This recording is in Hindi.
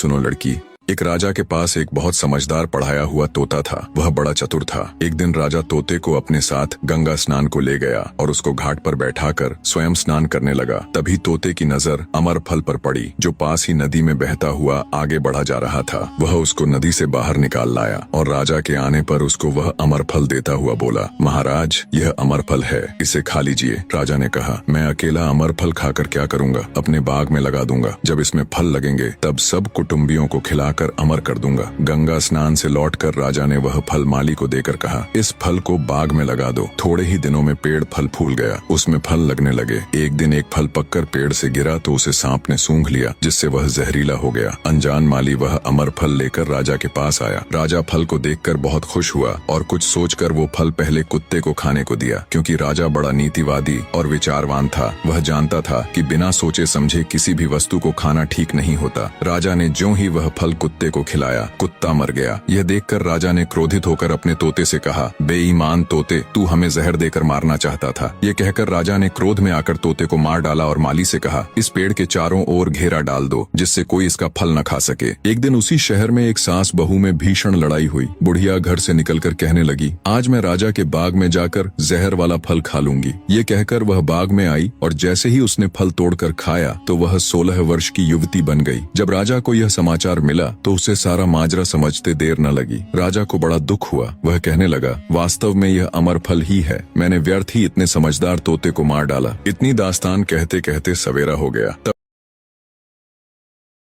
सुनो लड़की, एक राजा के पास एक बहुत समझदार पढ़ाया हुआ तोता था। वह बड़ा चतुर था। एक दिन राजा तोते को अपने साथ गंगा स्नान को ले गया और उसको घाट पर बैठाकर स्वयं स्नान करने लगा। तभी तोते की नजर अमर फल पर पड़ी, जो पास ही नदी में बहता हुआ आगे बढ़ा जा रहा था। वह उसको नदी से बाहर निकाल लाया और राजा के आने पर उसको वह अमर फल देता हुआ बोला, महाराज, यह अमर फल है, इसे खा लीजिए। राजा ने कहा, मैं अकेला अमर फल खाकर क्या करूंगा? अपने बाग में लगा दूंगा। जब इसमें फल लगेंगे तब सब कुटुंबियों को खिलाकर अमर कर दूंगा। गंगा स्नान से लौटकर राजा ने वह फल माली को देकर कहा, इस फल को बाग में लगा दो। थोड़े ही दिनों में पेड़ फल फूल गया, उसमें फल लगने लगे। एक दिन एक फल पककर पेड़ से गिरा तो उसे सांप ने सूंघ लिया, जिससे वह जहरीला हो गया। अनजान माली वह अमर फल लेकर राजा के पास आया। राजा फल को देखकर बहुत खुश हुआ और कुछ सोचकर वो फल पहले कुत्ते को खाने को दिया, क्योंकि राजा बड़ा नीतिवादी और विचारवान था। वह जानता था कि बिना सोचे समझे किसी भी वस्तु को खाना ठीक नहीं होता। राजा ने ज्यों ही वह फल कुत्ते को खिलाया, कुत्ता मर गया। यह देखकर राजा ने क्रोधित होकर अपने तोते से कहा, बेईमान तोते, तू हमें जहर देकर मारना चाहता था। ये कहकर राजा ने क्रोध में आकर तोते को मार डाला और माली से कहा, इस पेड़ के चारों ओर घेरा डाल दो, जिससे कोई इसका फल न खा सके। एक दिन उसी शहर में एक सास बहू में भीषण लड़ाई हुई। बुढ़िया घर से निकलकर कहने लगी, आज मैं राजा के बाग में जाकर जहर वाला फल खा लूंगी। ये कहकर वह बाग में आई और जैसे ही उसने फल तोड़कर खाया तो वह 16 वर्ष की युवती बन गई। जब राजा को यह समाचार मिला तो उसे सारा माजरा समझते देर न लगी। राजा को बड़ा दुख हुआ। वह कहने लगा, वास्तव में यह अमर फल ही है। मैंने व्यर्थ ही इतने समझदार तोते को मार डाला। इतनी दास्तान कहते कहते सवेरा हो गया।